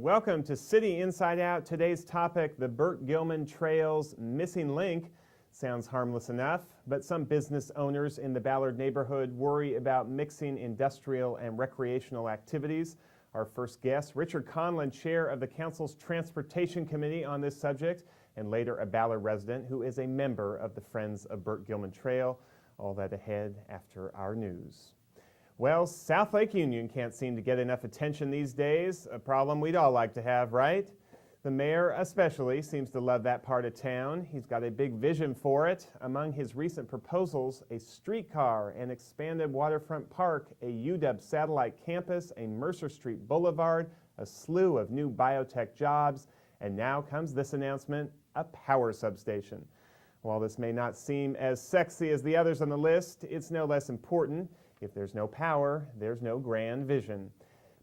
Welcome to City Inside Out. Today's topic, the Burt Gilman Trail's missing link. Sounds harmless enough, but some business owners in the Ballard neighborhood worry about mixing industrial and recreational activities. Our first guest, Richard Conlon, chair of the council's Transportation Committee on this subject, and later a Ballard resident who is a member of the Friends of Burt Gilman Trail. All that ahead after our news. Well, South Lake Union can't seem to get enough attention these days, a problem we'd all like to have, right? The mayor especially seems to love that part of town. He's got a big vision for it. Among his recent proposals, a streetcar, an expanded waterfront park, a UW satellite campus, a Mercer Street Boulevard, a slew of new biotech jobs, and now comes this announcement, a power substation. While this may not seem as sexy as the others on the list, it's no less important. If there's no power, there's no grand vision.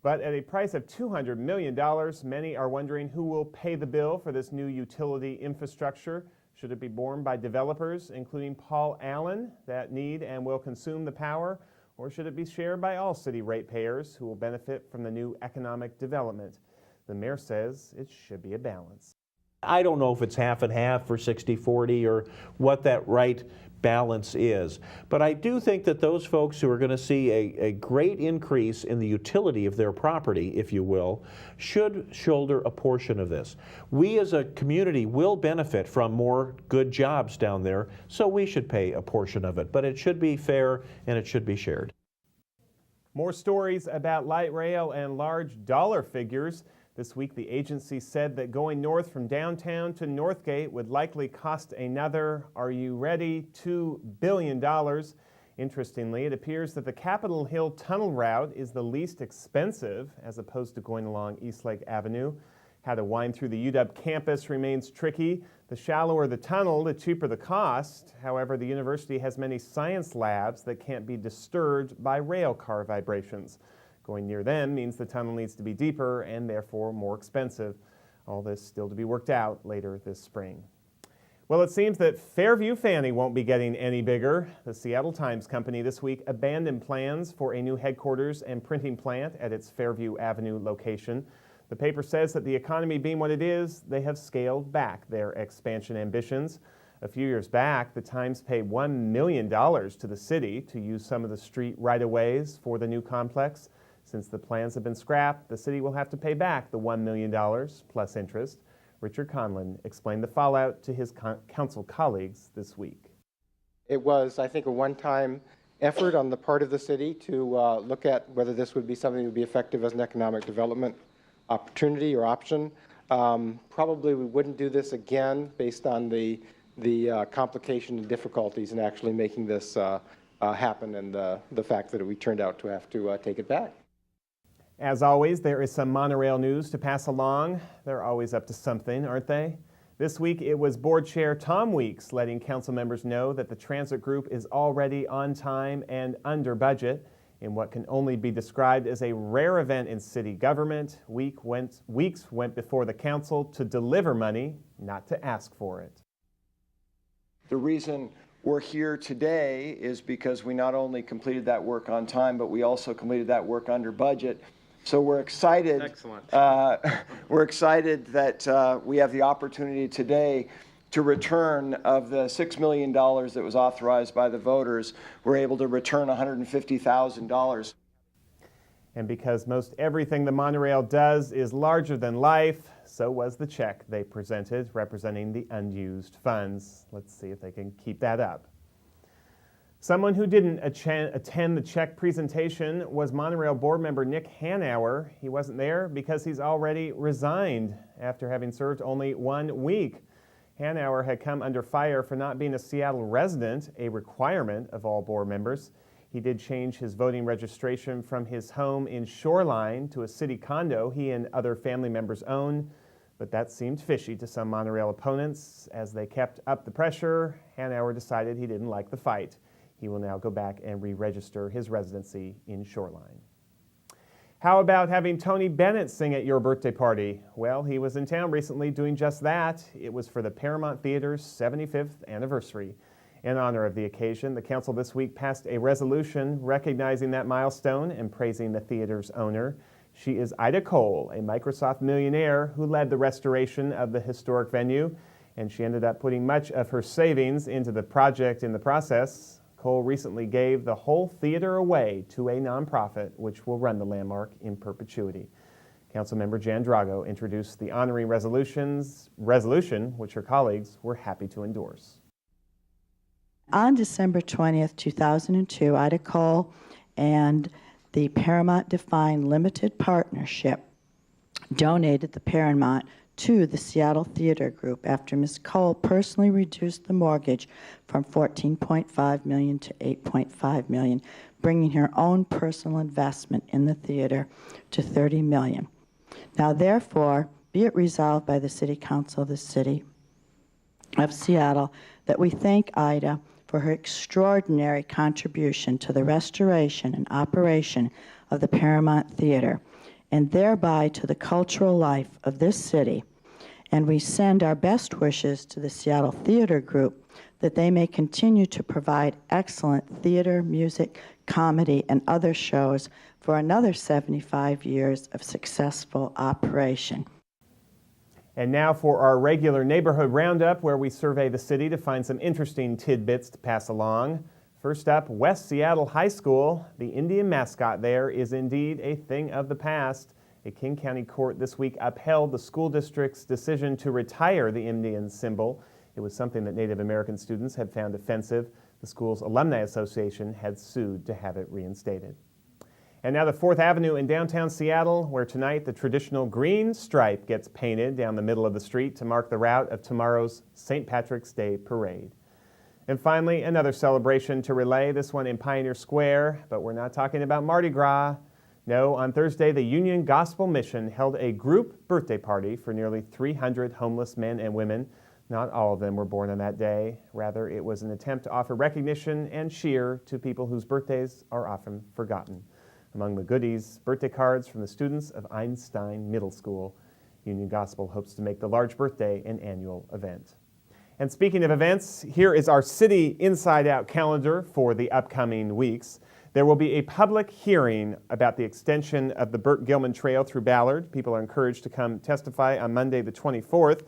But at a price of $200 million, many are wondering who will pay the bill for this new utility infrastructure. Should it be borne by developers, including Paul Allen, that need and will consume the power? Or should it be shared by all city ratepayers who will benefit from the new economic development? The mayor says it should be a balance. I don't know if it's half and half or 60-40 or what that right balance is. But I do think that those folks who are going to see a great increase in the utility of their property, if you will, should shoulder a portion of this. We as a community will benefit from more good jobs down there, so we should pay a portion of it. But it should be fair and it should be shared. More stories about light rail and large dollar figures. This week, the agency said that going north from downtown to Northgate would likely cost another, are you ready, $2 billion. Interestingly, it appears that the Capitol Hill Tunnel route is the least expensive as opposed to going along Eastlake Avenue. How to wind through the UW campus remains tricky. The shallower the tunnel, the cheaper the cost. However, the university has many science labs that can't be disturbed by rail car vibrations. Going near them means the tunnel needs to be deeper and therefore more expensive. All this still to be worked out later this spring. Well, it seems that Fairview Fannie won't be getting any bigger. The Seattle Times Company this week abandoned plans for a new headquarters and printing plant at its Fairview Avenue location. The paper says that the economy being what it is, they have scaled back their expansion ambitions. A few years back, the Times paid $1 million to the city to use some of the street right-of-ways for the new complex. Since the plans have been scrapped, the city will have to pay back the $1 million plus interest. Richard Conlon explained the fallout to his council colleagues this week. It was, I think, a one-time effort on the part of the city to look at whether this would be something that would be effective as an economic development opportunity or option. Probably we wouldn't do this again based on the complication and difficulties in actually making this happen and the fact that we turned out to have to take it back. As always, there is some monorail news to pass along. They're always up to something, aren't they? This week, it was Board Chair Tom Weeks letting council members know that the transit group is already on time and under budget. In what can only be described as a rare event in city government, Weeks went before the council to deliver money, not to ask for it. The reason we're here today is because we not only completed that work on time, but we also completed that work under budget. So we're excited. Excellent. We're excited that we have the opportunity today to return of the $6 million that was authorized by the voters. We're able to return $150,000. And because most everything the monorail does is larger than life, so was the check they presented representing the unused funds. Let's see if they can keep that up. Someone who didn't attend the check presentation was Monorail board member Nick Hanauer. He wasn't there because he's already resigned after having served only 1 week. Hanauer had come under fire for not being a Seattle resident, a requirement of all board members. He did change his voting registration from his home in Shoreline to a city condo he and other family members own, but that seemed fishy to some monorail opponents. As they kept up the pressure, Hanauer decided he didn't like the fight. He will now go back and re-register his residency in Shoreline. How about having Tony Bennett sing at your birthday party? Well, he was in town recently doing just that. It was for the Paramount Theater's 75th anniversary. In honor of the occasion, the council this week passed a resolution recognizing that milestone and praising the theater's owner. She is Ida Cole, a Microsoft millionaire who led the restoration of the historic venue, and she ended up putting much of her savings into the project in the process. Cole recently gave the whole theater away to a nonprofit, which will run the landmark in perpetuity. Councilmember Jan Drago introduced the honoring resolution, which her colleagues were happy to endorse. On December 20th, 2002, Ida Cole and the Paramount Defined Limited Partnership donated the Paramount to the Seattle Theater Group after Ms. Cole personally reduced the mortgage from $14.5 million to $8.5 million, bringing her own personal investment in the theater to $30 million. Now, therefore, be it resolved by the City Council of the City of Seattle that we thank Ida for her extraordinary contribution to the restoration and operation of the Paramount Theater, and thereby to the cultural life of this city. And we send our best wishes to the Seattle Theater Group that they may continue to provide excellent theater, music, comedy, and other shows for another 75 years of successful operation. And now for our regular neighborhood roundup, where we survey the city to find some interesting tidbits to pass along. First up, West Seattle High School. The Indian mascot there is indeed a thing of the past. A King County court this week upheld the school district's decision to retire the Indian symbol. It was something that Native American students had found offensive. The school's Alumni Association had sued to have it reinstated. And now the 4th Avenue in downtown Seattle, where tonight the traditional green stripe gets painted down the middle of the street to mark the route of tomorrow's St. Patrick's Day parade. And finally, another celebration to relay, this one in Pioneer Square, but we're not talking about Mardi Gras. No, on Thursday, the Union Gospel Mission held a group birthday party for nearly 300 homeless men and women. Not all of them were born on that day. Rather, it was an attempt to offer recognition and cheer to people whose birthdays are often forgotten. Among the goodies, birthday cards from the students of Einstein Middle School. Union Gospel hopes to make the large birthday an annual event. And speaking of events, here is our City Inside Out calendar for the upcoming weeks. There will be a public hearing about the extension of the Burt Gilman Trail through Ballard. People are encouraged to come testify on Monday the 24th.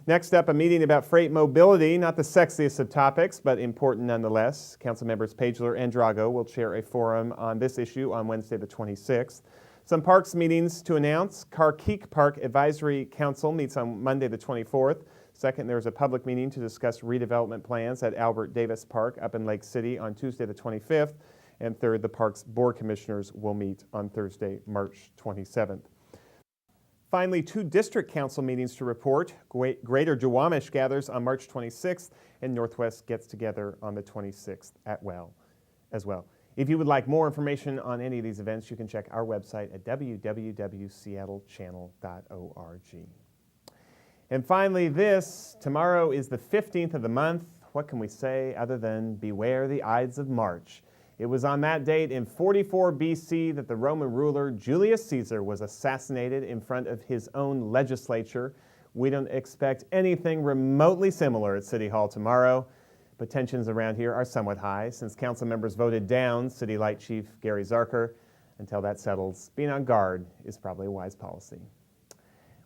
Next up, a meeting about freight mobility, not the sexiest of topics, but important nonetheless. Council members Pagler and Drago will chair a forum on this issue on Wednesday the 26th. Some parks meetings to announce. Carkeek Park Advisory Council meets on Monday the 24th. Second, there's a public meeting to discuss redevelopment plans at Albert Davis Park up in Lake City on Tuesday the 25th. And third, the park's board commissioners will meet on Thursday, March 27th. Finally, 2 district council meetings to report. Greater Duwamish gathers on March 26th, and Northwest gets together on the 26th as well. If you would like more information on any of these events, you can check our website at www.seattlechannel.org. And finally, tomorrow is the 15th of the month. What can we say other than beware the Ides of March? It was on that date in 44 BC that the Roman ruler Julius Caesar was assassinated in front of his own legislature. We don't expect anything remotely similar at City Hall tomorrow, but tensions around here are somewhat high since council members voted down City Light Chief Gary Zarker. Until that settles, being on guard is probably a wise policy.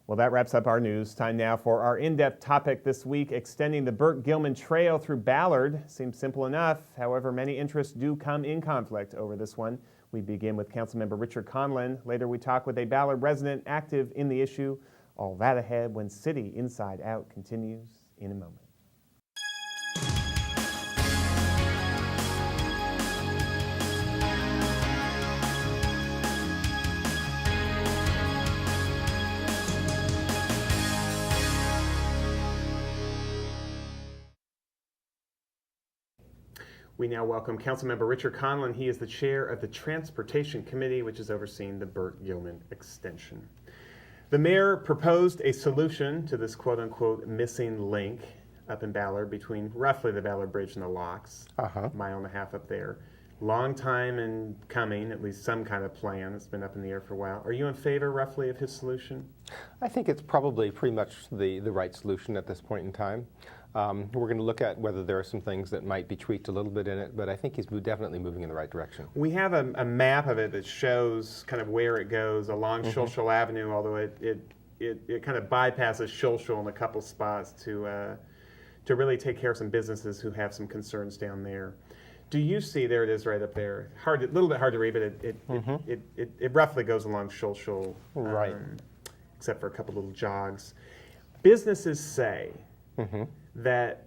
Well, that wraps up our news. Time now for our in-depth topic this week, extending the Burt Gilman Trail through Ballard. Seems simple enough. However, many interests do come in conflict over this one. We begin with Councilmember Richard Conlon. Later, we talk with a Ballard resident active in the issue. All that ahead when City Inside Out continues in a moment. We now welcome Councilmember Richard Conlon. He is the chair of the Transportation Committee, which is overseeing the Burt Gilman extension. The mayor proposed a solution to this quote-unquote missing link up in Ballard between roughly the Ballard Bridge and the locks, a mile and a half up there. Long time in coming, at least some kind of plan. It's been up in the air for a while. Are you in favor roughly of his solution? I think it's probably pretty much the right solution at this point in time. We're going to look at whether there are some things that might be tweaked a little bit in it, but I think he's definitely moving in the right direction. We have a map of it that shows kind of where it goes along Shulshul Avenue, although it kind of bypasses Shulshul in a couple spots to really take care of some businesses who have some concerns down there. Do you see, there it is right up there, a little bit hard to read, but it roughly goes along Shulshul, Right. Except for a couple little jogs. Businesses say that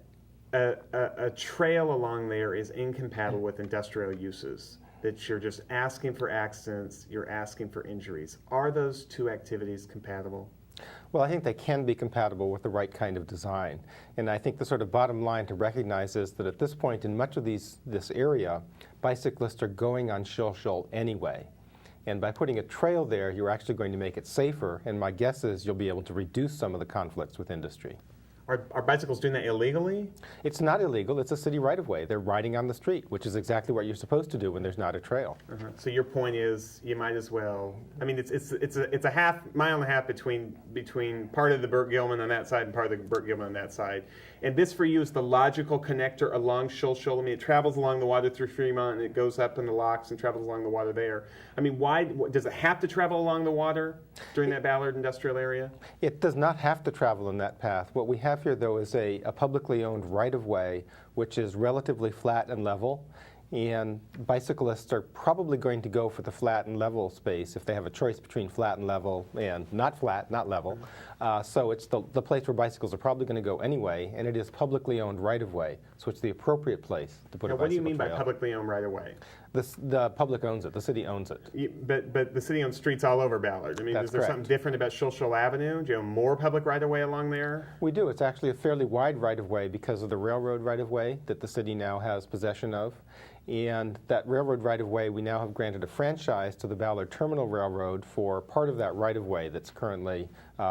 a trail along there is incompatible with industrial uses, that you're just asking for accidents, you're asking for injuries. Are those two activities compatible? Well, I think they can be compatible with the right kind of design. And I think the sort of bottom line to recognize is that at this point in much of this area, bicyclists are going on Shulshul anyway. And by putting a trail there, you're actually going to make it safer. And my guess is you'll be able to reduce some of the conflicts with industry. Are bicycles doing that illegally? It's not illegal. It's a city right-of-way. They're riding on the street, which is exactly what you're supposed to do when there's not a trail. So your point is, you might as well. I mean, it's a mile and a half between part of the Burt Gilman on that side and part of the Burt Gilman on that side. And this for you is the logical connector along Shulshul. I mean, it travels along the water through Fremont and it goes up in the locks and travels along the water there. I mean, why does it have to travel along the water during that Ballard industrial area? It does not have to travel in that path. What we have here, though, is a publicly owned right-of-way, which is relatively flat and level. And bicyclists are probably going to go for the flat and level space if they have a choice between flat and level and not flat, not level. So it's the place where bicycles are probably going to go anyway, and it is publicly owned right-of-way. So it's the appropriate place to put a bicycle trail. What do you mean by publicly owned right-of-way? The public owns it. The city owns it. But the city owns streets all over Ballard. I mean, That's is there correct. something different about Shulshul Avenue? Do you have more public right-of-way along there? We do. It's actually a fairly wide right-of-way because of the railroad right-of-way that the city now has possession of. And that railroad right-of-way, we now have granted a franchise to the Ballard Terminal Railroad for part of that right-of-way that's currently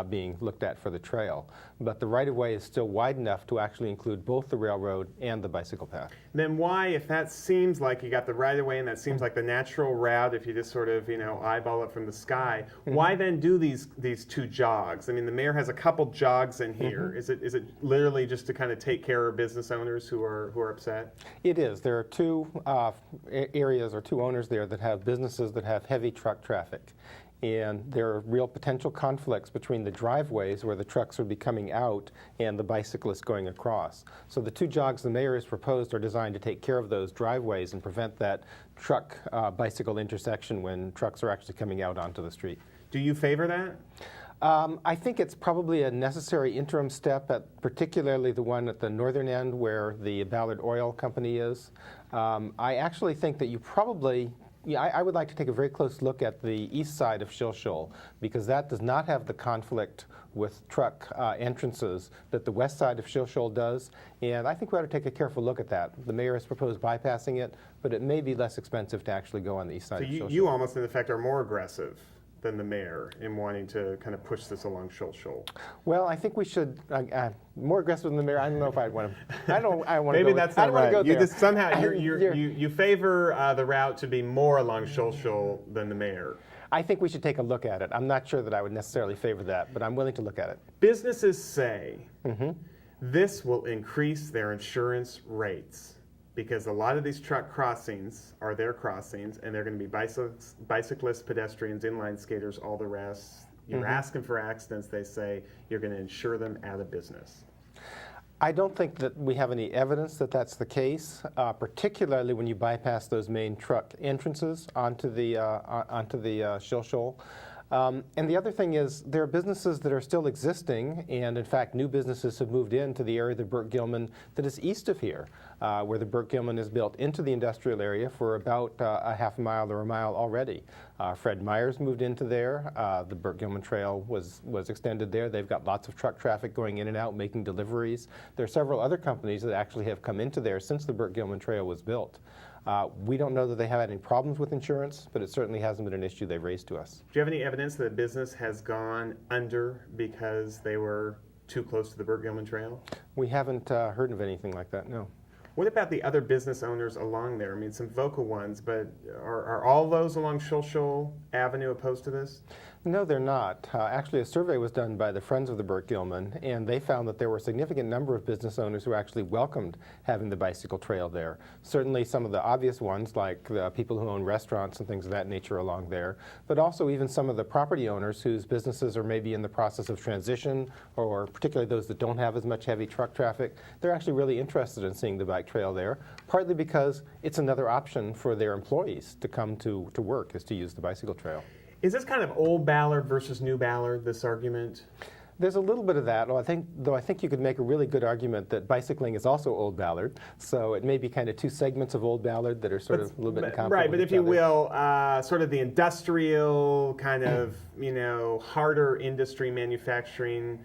being looked at for the trail. But the right-of-way is still wide enough to actually include both the railroad and the bicycle path. Then why, if that seems like you got the right-of-way and that seems like the natural route, if you just sort of, eyeball it from the sky, why then do these two jogs? I mean, the mayor has a couple jogs in here. Is it literally just to kind of take care of business owners who are upset? It is. There are two areas or two owners there that have businesses that have heavy truck traffic. And there are real potential conflicts between the driveways where the trucks would be coming out and the bicyclists going across. So the two jogs the mayor has proposed are designed to take care of those driveways and prevent that truck-bicycle intersection when trucks are actually coming out onto the street. Do you favor that? I think it's probably a necessary interim step, particularly the one at the northern end where the Ballard Oil Company is. I actually think that you probably, I would like to take a very close look at the east side of Shulshul because that does not have the conflict with truck entrances that the west side of Shulshul does. And I think we ought to take a careful look at that. The mayor has proposed bypassing it, but it may be less expensive to actually go on the east side of Shulshul. You almost, in effect, are more aggressive than the mayor in wanting to kind of push this along Shulshul. Well, I think we should more aggressive than the mayor. I don't know if I'd want to. I want to. Maybe that's not right. Go You there. just somehow you favor the route to be more along Shulshul than the mayor. I think we should take a look at it. I'm not sure that I would necessarily favor that, but I'm willing to look at it. Businesses say this will increase their insurance rates, because a lot of these truck crossings are their crossings, and they're going to be bicyclists, pedestrians, inline skaters, all the rest. You're asking for accidents, they say, you're going to insure them out of business. I don't think that we have any evidence that that's the case, particularly when you bypass those main truck entrances onto the Shulshul. And the other thing is there are businesses that are still existing, and in fact new businesses have moved into the area of the Burt Gilman that is east of here, where the Burt Gilman is built into the industrial area for about a half a mile or a mile already. Fred Meyer's moved into there. The Burt Gilman Trail was extended there. They've got lots of truck traffic going in and out, making deliveries. There are several other companies that actually have come into there since the Burt Gilman Trail was built. We don't know that they have any problems with insurance, but it certainly hasn't been an issue they've raised to us. Do you have any evidence that a business has gone under because they were too close to the Burt Gilman Trail? We haven't heard of anything like that, no. What about the other business owners along there? I mean, some vocal ones, but are all those along Shoal Avenue opposed to this? No, they're not. Actually, a survey was done by the Friends of the Burt Gilman, and they found that there were a significant number of business owners who actually welcomed having the bicycle trail there. Certainly some of the obvious ones, like the people who own restaurants and things of that nature along there, but also even some of the property owners whose businesses are maybe in the process of transition, or particularly those that don't have as much heavy truck traffic. They're actually really interested in seeing the bike trail there, partly because it's another option for their employees to come to work, is to use the bicycle trail. Is this kind of old Ballard versus new Ballard, this argument? There's a little bit of that, though I think you could make a really good argument that bicycling is also old Ballard. So it may be kind of two segments of old Ballard that are sort of a little bit in conflict. Right, but with if each you other. will, sort of the industrial kind of, harder industry manufacturing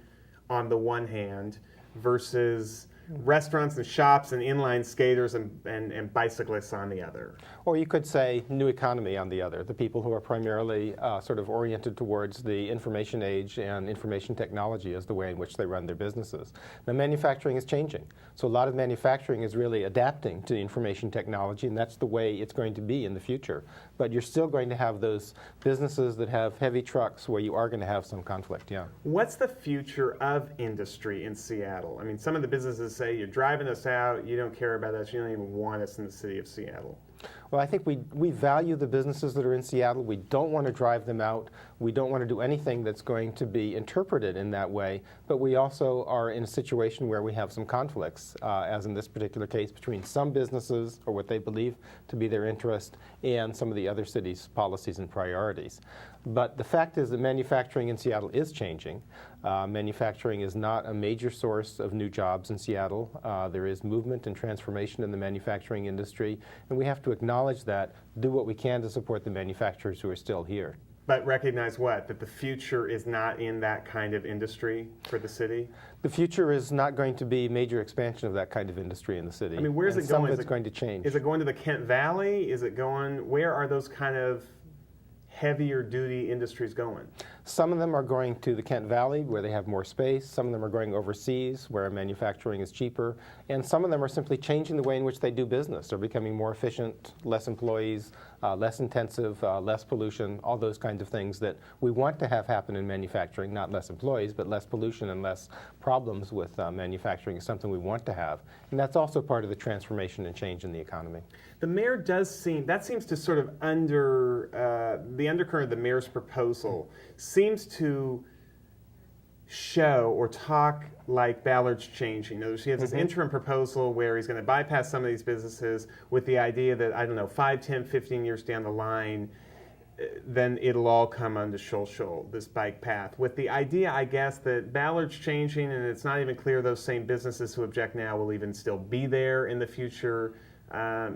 on the one hand versus restaurants and shops and inline skaters and bicyclists on the other. Or you could say new economy on the other, the people who are primarily sort of oriented towards the information age and information technology as the way in which they run their businesses. Now, manufacturing is changing. So a lot of manufacturing is really adapting to information technology, and that's the way it's going to be in the future. But you're still going to have those businesses that have heavy trucks where you are going to have some conflict, yeah. What's the future of industry in Seattle? I mean, some of the businesses say, you're driving us out, you don't care about us, you don't even want us in the city of Seattle. Well, I think we value the businesses that are in Seattle. We don't want to drive them out. We don't want to do anything that's going to be interpreted in that way. But we also are in a situation where we have some conflicts, as in this particular case, between some businesses or what they believe to be their interest and some of the other cities' policies and priorities. But the fact is that manufacturing in Seattle is changing. Manufacturing is not a major source of new jobs in Seattle. There is movement and transformation in the manufacturing industry, and we have to acknowledge that, do what we can to support the manufacturers who are still here. But recognize what? That the future is not in that kind of industry for the city? The future is not going to be major expansion of that kind of industry in the city. I mean, where's it going? Some of it's going to change. Is it going to the Kent Valley? Is it going, where are those kind of heavier duty industries going? Some of them are going to the Kent Valley where they have more space. Some of them are going overseas where manufacturing is cheaper. And some of them are simply changing the way in which they do business. They're becoming more efficient, less employees, less intensive, less pollution, all those kinds of things that we want to have happen in manufacturing. Not less employees, but less pollution and less problems with manufacturing is something we want to have. And that's also part of the transformation and change in the economy. The mayor does seem, that seems to sort of the undercurrent of the mayor's proposal seems to show or talk like Ballard's changing. In other words, he has this interim proposal where he's going to bypass some of these businesses with the idea that, I don't know, 5, 10, 15 years down the line, then it'll all come onto Shoal, this bike path. With the idea, I guess, that Ballard's changing and it's not even clear those same businesses who object now will even still be there in the future.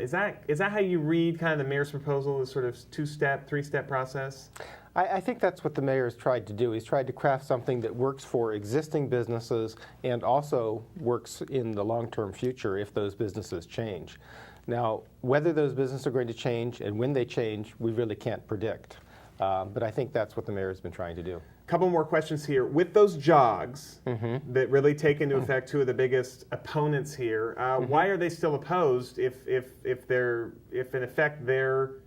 Is that how you read kind of the mayor's proposal, this sort of 2-step, 3-step process? I think that's what the mayor has tried to do. He's tried to craft something that works for existing businesses and also works in the long-term future if those businesses change. Now, whether those businesses are going to change and when they change, we really can't predict. But I think that's what the mayor has been trying to do. Couple more questions here. With those jogs that really take into effect two of the biggest opponents here, why are they still opposed if in effect their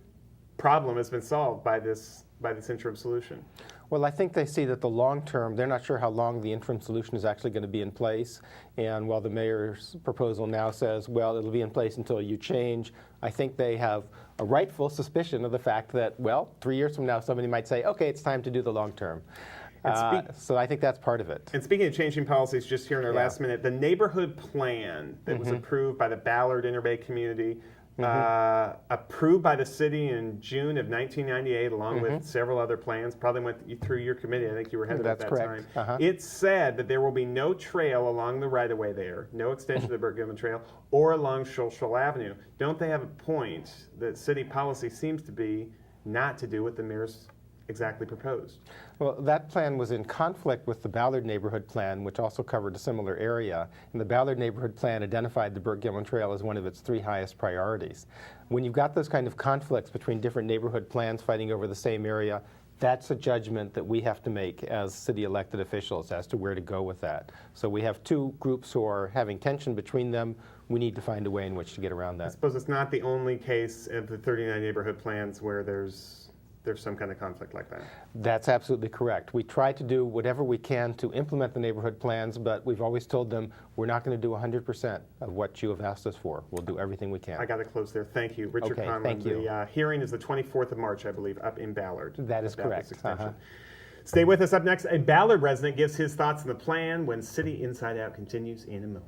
problem has been solved by this interim solution? Well, I think they see that the long term, they're not sure how long the interim solution is actually going to be in place. And while the mayor's proposal now says, well, it'll be in place until you change, I think they have a rightful suspicion of the fact that, well, 3 years from now, somebody might say, okay, it's time to do the long term. So I think that's part of it. And speaking of changing policies, just here in our last minute, the neighborhood plan that was approved by the Ballard Interbay community, approved by the city in June of 1998, along with several other plans, probably went through your committee. I think you were head of it at that correct. time. It said that there will be no trail along the right-of-way there, no extension of the Burt Gilman Trail, or along Shoal Avenue. Don't they have a point that city policy seems to be not to do what the mayor's exactly proposed? Well, that plan was in conflict with the Ballard neighborhood plan, which also covered a similar area. And the Ballard neighborhood plan identified the Burt Gilman Trail as one of its 3 highest priorities. When you've got those kind of conflicts between different neighborhood plans fighting over the same area, That's a judgment that we have to make as city elected officials as to where to go with that. So we have two groups who are having tension between them. We need to find a way in which to get around I that. suppose it's not the only case of the 39 neighborhood plans where there's some kind of conflict like that. That's absolutely correct. We try to do whatever we can to implement the neighborhood plans, but we've always told them we're not going to do 100% of what you have asked us for. We'll do everything we can. I got to close there. Thank you. Richard Okay, Conlon. thank you. The hearing is the 24th of March, I believe, up in Ballard. That is about this correct. extension. Stay with us. Up next, a Ballard resident gives his thoughts on the plan when City Inside Out continues in a moment.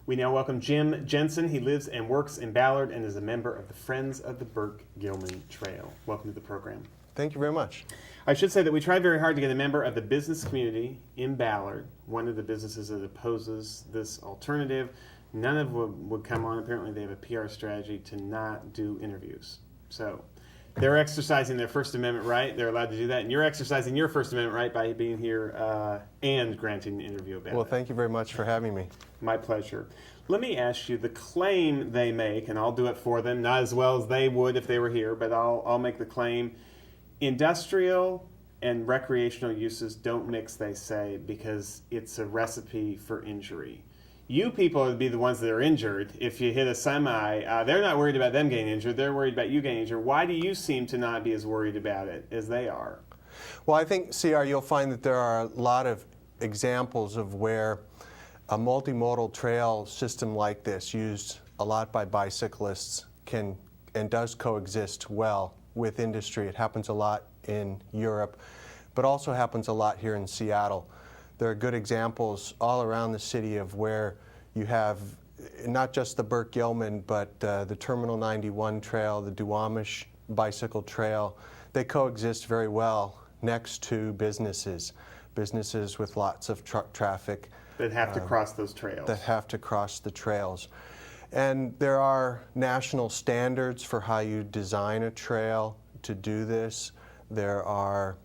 We now welcome Jim Jensen. He lives and works in Ballard and is a member of the Friends of the Burke-Gilman Trail. Welcome to the program. Thank you very much. I should say that we tried very hard to get a member of the business community in Ballard, one of the businesses that opposes this alternative. None of them would come on. Apparently they have a PR strategy to not do interviews. So they're exercising their First Amendment right. They're allowed to do that. And you're exercising your First Amendment right by being here and granting an interview about Well, it. thank you very much for having me. My pleasure. Let me ask you the claim they make, and I'll do it for them, not as well as they would if they were here, but I'll make the claim. Industrial and recreational uses don't mix, they say, because it's a recipe for injury. You people would be the ones that are injured. If you hit a semi, they're not worried about them getting injured. They're worried about you getting injured. Why do you seem to not be as worried about it as they are? Well, I think, CR, you'll find that there are a lot of examples of where a multimodal trail system like this, used a lot by bicyclists, can and does coexist well with industry. It happens a lot in Europe, but also happens a lot here in Seattle. There are good examples all around the city of where you have not just the Burke-Gilman, but the Terminal 91 trail, the Duwamish bicycle trail. They coexist very well next to businesses with lots of truck traffic. That have to cross those trails. That have to cross the trails. And there are national standards for how you design a trail to do this. There are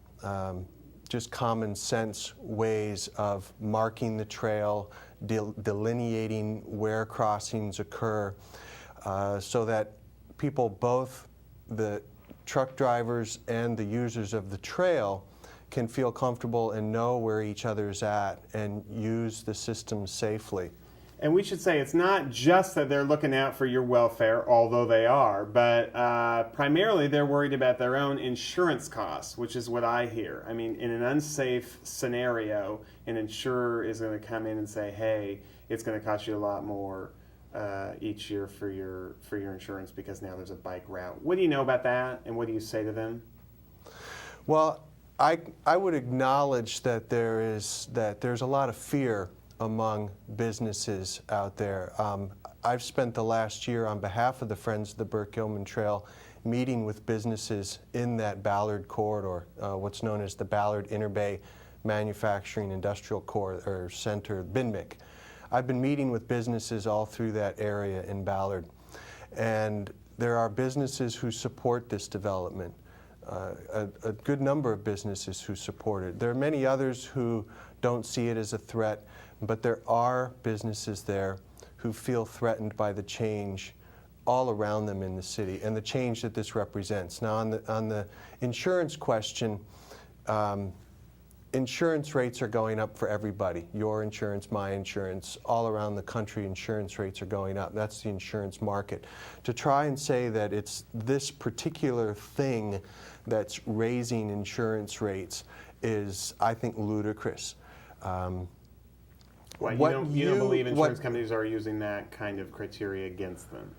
just common sense ways of marking the trail, delineating where crossings occur, so that people, both the truck drivers and the users of the trail, can feel comfortable and know where each other's at and use the system safely. And we should say it's not just that they're looking out for your welfare, although they are, but primarily they're worried about their own insurance costs, which is what I hear. I mean, in an unsafe scenario, an insurer is going to come in and say, hey, it's going to cost you a lot more each year for your insurance because now there's a bike route. What do you know about that, and what do you say to them? Well, I would acknowledge that there's a lot of fear among businesses out there. I've spent the last year on behalf of the Friends of the Burke-Gilman Trail meeting with businesses in that Ballard corridor, what's known as the Ballard Interbay Manufacturing Industrial Corridor Center, BINMIC. I've been meeting with businesses all through that area in Ballard, and there are businesses who support this development. A good number of businesses who support it. There are many others who don't see it as a threat, but there are businesses there who feel threatened by the change all around them in the city and the change that this represents. Now, on the insurance question, insurance rates are going up for everybody. Your insurance, my insurance, all around the country insurance rates are going up. That's the insurance market. To try and say that it's this particular thing that's raising insurance rates is, I think, ludicrous. Why, you don't believe insurance companies are using that kind of criteria against them?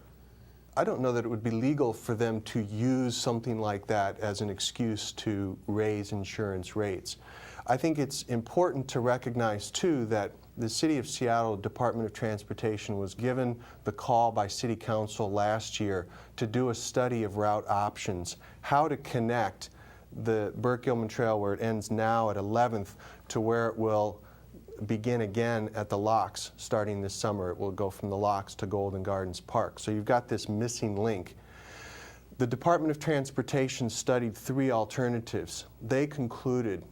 I don't know that it would be legal for them to use something like that as an excuse to raise insurance rates. I think it's important to recognize, too, that the City of Seattle Department of Transportation was given the call by City Council last year to do a study of route options, how to connect the Burke-Gilman Trail, where it ends now at 11th, to where it will begin again at the locks starting this summer. It will go from the locks to Golden Gardens Park. So you've got this missing link. The Department of Transportation studied 3 alternatives. They concluded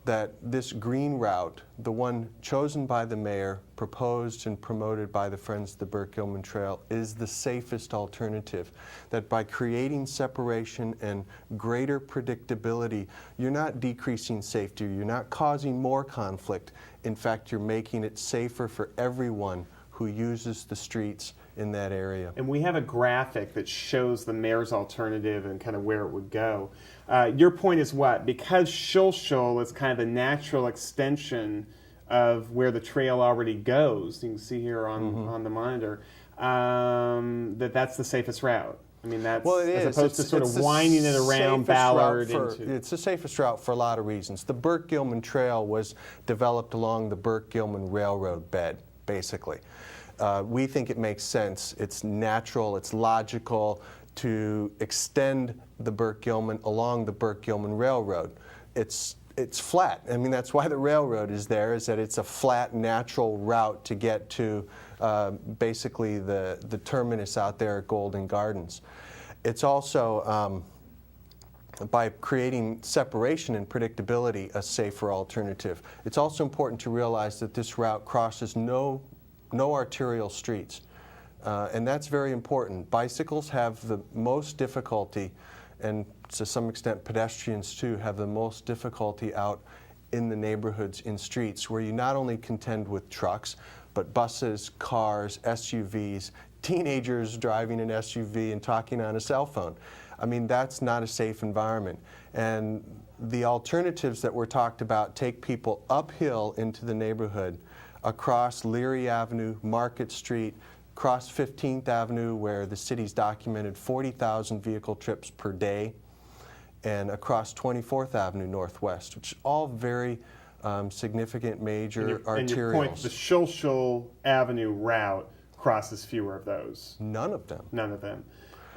that this green route, the one chosen by the mayor, proposed and promoted by the Friends of the Burke-Gilman Trail, is the safest alternative. That by creating separation and greater predictability, you're not decreasing safety, you're not causing more conflict. In fact, you're making it safer for everyone who uses the streets in that area. And we have a graphic that shows the mayor's alternative and kind of where it would go. Your point is what? Because Shul is kind of the natural extension of where the trail already goes, you can see here on the monitor, that's the safest route. I mean, that's well, it as is. opposed to sort of winding it around Ballard. It's the safest route for a lot of reasons. The Burke-Gilman Trail was developed along the Burke-Gilman Railroad bed, basically. We think it makes sense. It's natural, it's logical to extend the Burke-Gilman along the Burke-Gilman Railroad. It's flat. I mean, that's why the railroad is there, is that it's a flat, natural route to get to basically the terminus out there at Golden Gardens. It's also, by creating separation and predictability, a safer alternative. It's also important to realize that this route crosses no arterial streets. And that's very important. Bicycles have the most difficulty, and to some extent pedestrians too, have the most difficulty out in the neighborhoods, in streets, where you not only contend with trucks, but buses, cars, SUVs, teenagers driving an SUV and talking on a cell phone. I mean, that's not a safe environment. And the alternatives that were talked about take people uphill into the neighborhood, across Leary Avenue, Market Street, across 15th Avenue, where the city's documented 40,000 vehicle trips per day, and across 24th Avenue Northwest, which are all very significant major arterials. And your point, the Shul Avenue route crosses fewer of those. None of them. None of them.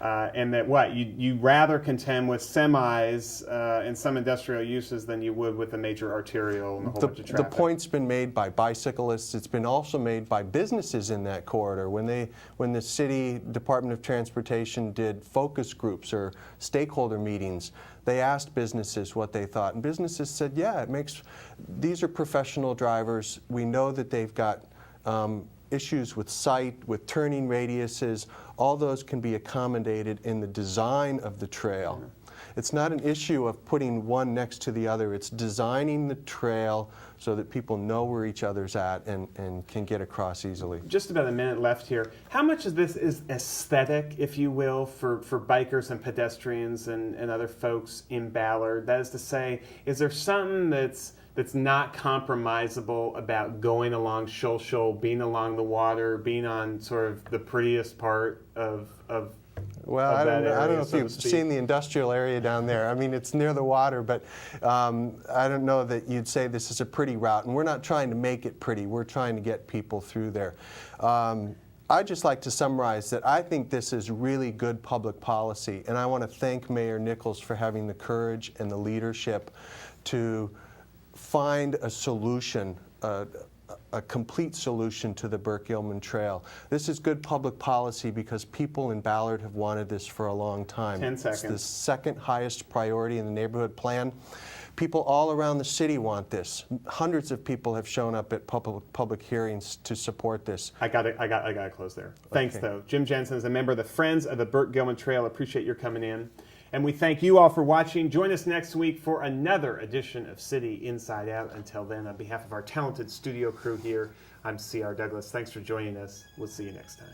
And that what? You rather contend with semis and some industrial uses than you would with a major arterial and a whole bunch of traffic. The point's been made by bicyclists. It's been also made by businesses in that corridor. When the City Department of Transportation did focus groups or stakeholder meetings, they asked businesses what they thought. And businesses said, yeah, these are professional drivers. We know that they've got issues with sight, with turning radiuses. All those can be accommodated in the design of the trail. It's not an issue of putting one next to the other. It's designing the trail so that people know where each other's at and can get across easily. Just about a minute left here. How much of this is aesthetic, if you will, for bikers and pedestrians and other folks in Ballard? That is to say, is there something that's not compromisable about going along Shul, being along the water, being on sort of the prettiest part of well, I don't know if you've seen the industrial area down there. I mean, it's near the water, but I don't know that you'd say this is a pretty route. And we're not trying to make it pretty. We're trying to get people through there. I'd just like to summarize that I think this is really good public policy. And I want to thank Mayor Nichols for having the courage and the leadership to find a solution, a complete solution to the Burke-Gilman Trail. This is good public policy because people in Ballard have wanted this for a long time. 10 seconds. It's the second highest priority in the neighborhood plan. People all around the city want this. Hundreds of people have shown up at public hearings to support this. I got to close there. Thanks, Okay. though. Jim Jensen is a member of the Friends of the Burke-Gilman Trail. Appreciate your coming in. And we thank you all for watching. Join us next week for another edition of City Inside Out. Until then, on behalf of our talented studio crew here, I'm C.R. Douglas. Thanks for joining us. We'll see you next time.